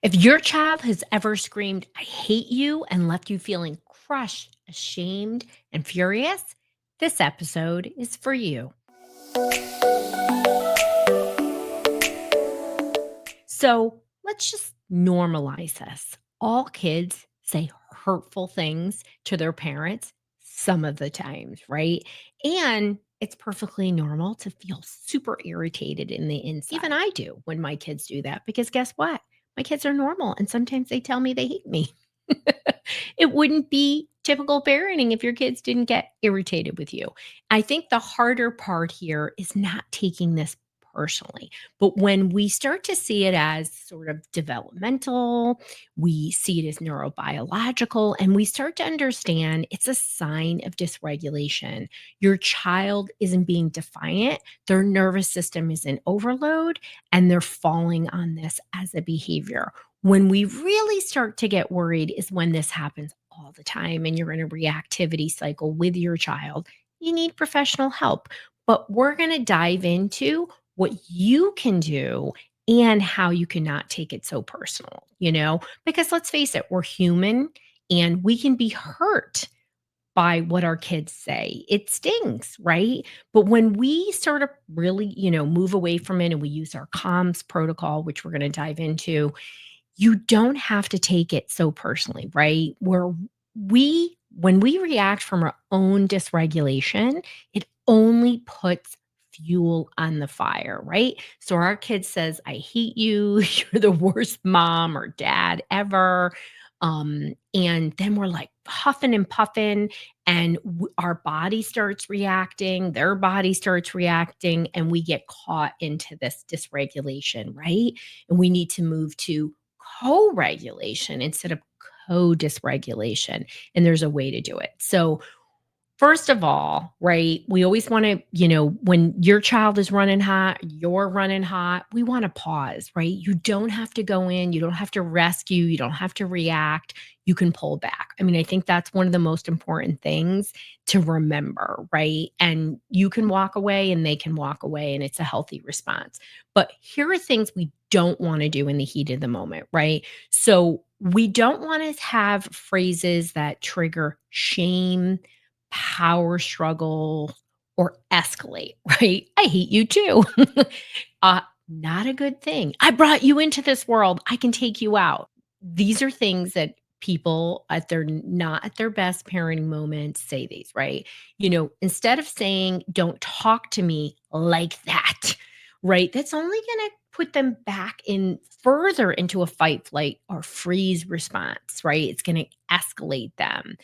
If your child has ever screamed, I hate you, and left you feeling crushed, ashamed, and furious, this episode is for you. So let's just normalize this. All kids say hurtful things to their parents some of the times, right? And it's perfectly normal to feel super irritated in the inside. Even I do when my kids do that, because guess what? My kids are normal and sometimes they tell me they hate me. It wouldn't be typical parenting if your kids didn't get irritated with you. I think the harder part here is not taking this personally. But when we start to see it as sort of developmental, we see it as neurobiological, and we start to understand it's a sign of dysregulation. Your child isn't being defiant, their nervous system is in overload, and they're falling on this as a behavior. When we really start to get worried is when this happens all the time and you're in a reactivity cycle with your child. You need professional help. But we're going to dive into what you can do and how you cannot take it so personal, because let's face it, we're human and we can be hurt by what our kids say. It stings, right? But when we sort of really, move away from it and we use our comms protocol, which we're going to dive into, you don't have to take it so personally, right? When we react from our own dysregulation, it only puts fuel on the fire, right? So our kid says, I hate you, you're the worst mom or dad ever. And then we're like huffing and puffing, and our body starts reacting, their body starts reacting, and we get caught into this dysregulation, right? And we need to move to co-regulation instead of co-dysregulation. And there's a way to do it. So first of all, right, we always want to, when your child is running hot, you're running hot, we want to pause, right? You don't have to go in, you don't have to rescue, you don't have to react. You can pull back. I mean, I think that's one of the most important things to remember, right? And you can walk away and they can walk away, and it's a healthy response. But here are things we don't want to do in the heat of the moment, right? So we don't want to have phrases that trigger shame, power struggle, or escalate, right? I hate you too. Not a good thing. I brought you into this world. I can take you out. These are things that people at their not at their best parenting moments say these, right? Instead of saying, don't talk to me like that, right? That's only going to put them back in further into a fight, flight, or freeze response, right? It's going to escalate them.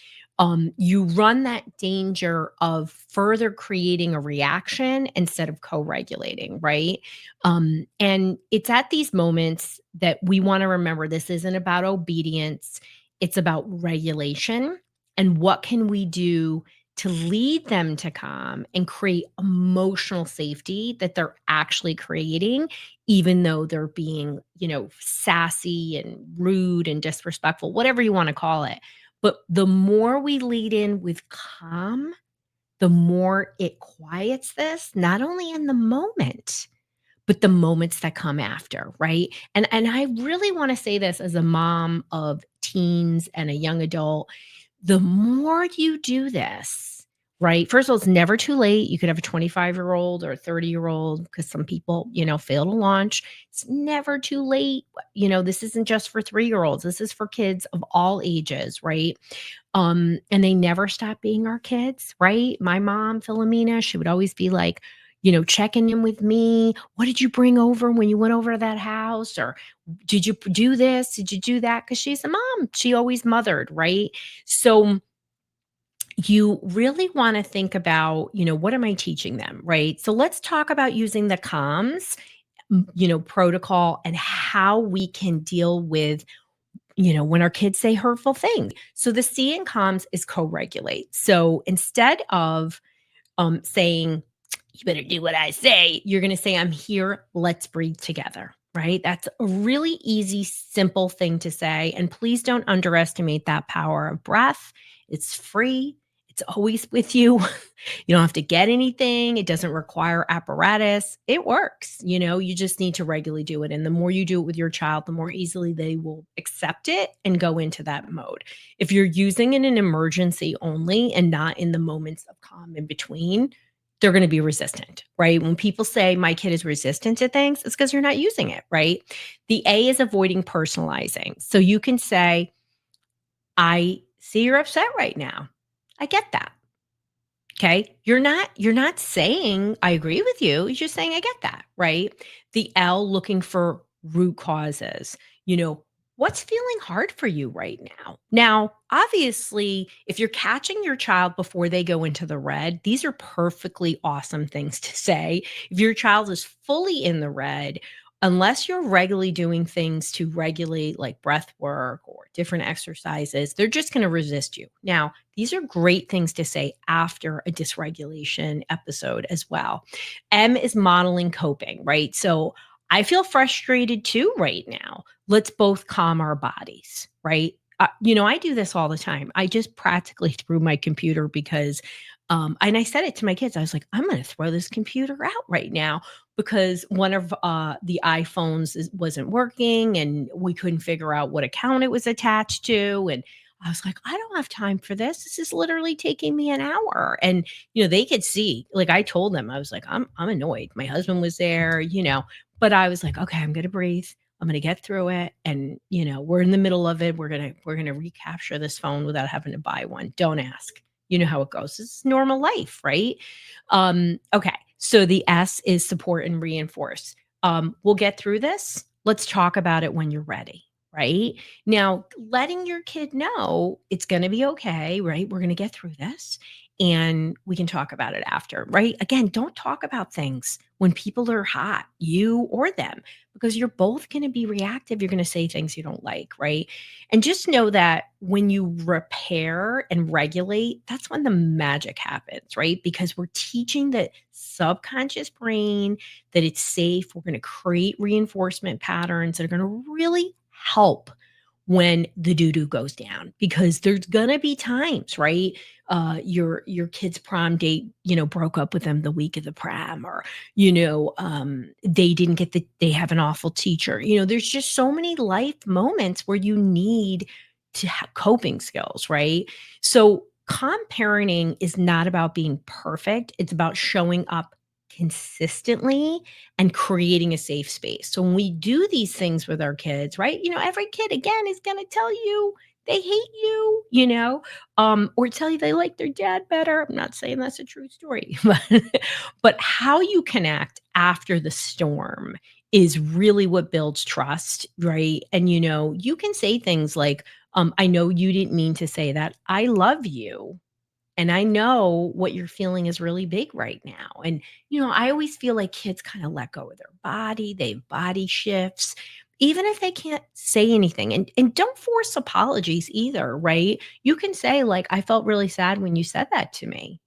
You run that danger of further creating a reaction instead of co-regulating, right? And it's at these moments that we want to remember this isn't about obedience, it's about regulation. And what can we do to lead them to calm and create emotional safety that they're actually creating, even though they're being, sassy and rude and disrespectful, whatever you want to call it. But the more we lead in with calm, the more it quiets this, not only in the moment, but the moments that come after, right? And I really want to say this as a mom of teens and a young adult. The more you do this, right? First of all, it's never too late. You could have a 25-year-old or a 30-year-old, because some people, fail to launch. It's never too late. This isn't just for 3-year-olds. This is for kids of all ages, right? And they never stop being our kids, right? My mom, Philomena, she would always be like, checking in with me. What did you bring over when you went over to that house? Or did you do this? Did you do that? Because she's a mom. She always mothered, right? So you really want to think about, what am I teaching them, right? So let's talk about using the comms, protocol, and how we can deal with, when our kids say hurtful things. So the C in comms is co-regulate. So instead of saying, you better do what I say, you're going to say, I'm here, let's breathe together, right? That's a really easy, simple thing to say. And please don't underestimate that power of breath. It's free, it's It's always with you. You don't have to get anything. It doesn't require apparatus. It works. You just need to regularly do it. And the more you do it with your child, the more easily they will accept it and go into that mode. If you're using it in an emergency only and not in the moments of calm in between, they're going to be resistant, right? When people say my kid is resistant to things, it's because you're not using it, right? The A is avoiding personalizing. So you can say, I see you're upset right now. I get that. Okay. You're not saying I agree with you. You're just saying I get that, right? The L, looking for root causes. You know, what's feeling hard for you right now? Now, obviously, if you're catching your child before they go into the red, these are perfectly awesome things to say. If your child is fully in the red, unless you're regularly doing things to regulate like breath work or different exercises, they're just going to resist you. Now, these are great things to say after a dysregulation episode as well. M is modeling coping, right? So I feel frustrated too right now. Let's both calm our bodies, right? I do this all the time. I just practically threw my computer because, and I said it to my kids. I was like, I'm going to throw this computer out right now because one of the iPhones wasn't working and we couldn't figure out what account it was attached to. And I was like, I don't have time for this. This is literally taking me an hour. And, they could see, like I told them, I was like, I'm annoyed. My husband was there, but I was like, okay, I'm going to breathe. I'm going to get through it. And, we're in the middle of it. We're going to recapture this phone without having to buy one. Don't ask. You know how it goes. It's normal life, right? Okay. So the S is support and reinforce. We'll get through this. Let's talk about it when you're ready, right? Now, letting your kid know it's going to be okay, right? We're going to get through this and we can talk about it after, right? Again, don't talk about things when people are hot, you or them, because you're both going to be reactive. You're going to say things you don't like, right? And just know that when you repair and regulate, that's when the magic happens, right? Because we're teaching the subconscious brain that it's safe. We're going to create reinforcement patterns that are going to really help when the doo-doo goes down, because there's gonna be times, right? Your kid's prom date, broke up with them the week of the prom, or they have an awful teacher. There's just so many life moments where you need to have coping skills, right? So calm parenting is not about being perfect. It's about showing up consistently and creating a safe space. So when we do these things with our kids, right? Every kid again is going to tell you they hate you, or tell you they like their dad better. I'm not saying that's a true story, but how you connect after the storm is really what builds trust, right? And you can say things like, I know you didn't mean to say that. I love you. And I know what you're feeling is really big right now. And, I always feel like kids kind of let go of their body, they have body shifts, even if they can't say anything. And don't force apologies either, right? You can say, like, I felt really sad when you said that to me,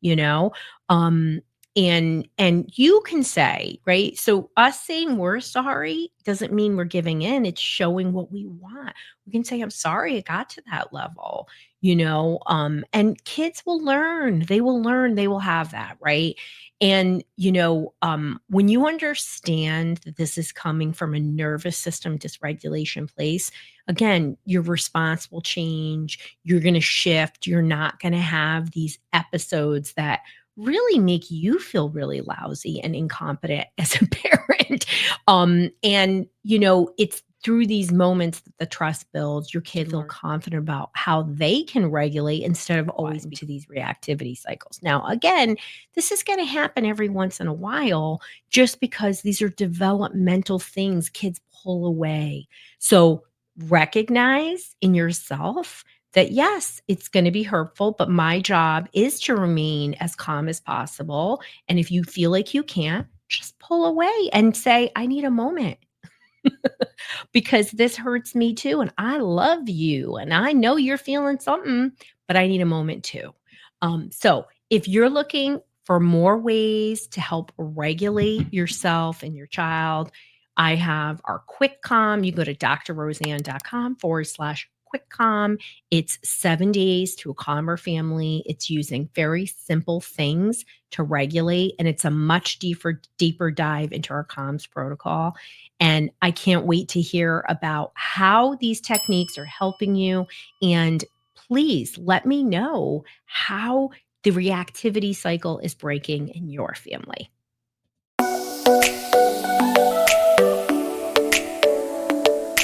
Um, and you can say, right? So us saying we're sorry doesn't mean we're giving in. It's showing what we want. We can say, I'm sorry it got to that level, and kids will learn. They will have that, right? And when you understand that this is coming from a nervous system dysregulation place, again, your response will change. You're going to shift. You're not going to have these episodes that really make you feel really lousy and incompetent as a parent. And it's through these moments that the trust builds, your kid feel confident about how they can regulate instead of always into these reactivity cycles. Now, again, this is going to happen every once in a while just because these are developmental things kids pull away. So recognize in yourself that yes, it's going to be hurtful, but my job is to remain as calm as possible. And if you feel like you can't, just pull away and say, I need a moment because this hurts me too. And I love you. And I know you're feeling something, but I need a moment too. So if you're looking for more ways to help regulate yourself and your child, I have our quick calm. You go to drroseann.com/quick quick calm. It's 7 days to a calmer family. It's using very simple things to regulate, and it's a much deeper dive into our comms protocol. And I can't wait to hear about how these techniques are helping you. And please let me know how the reactivity cycle is breaking in your family.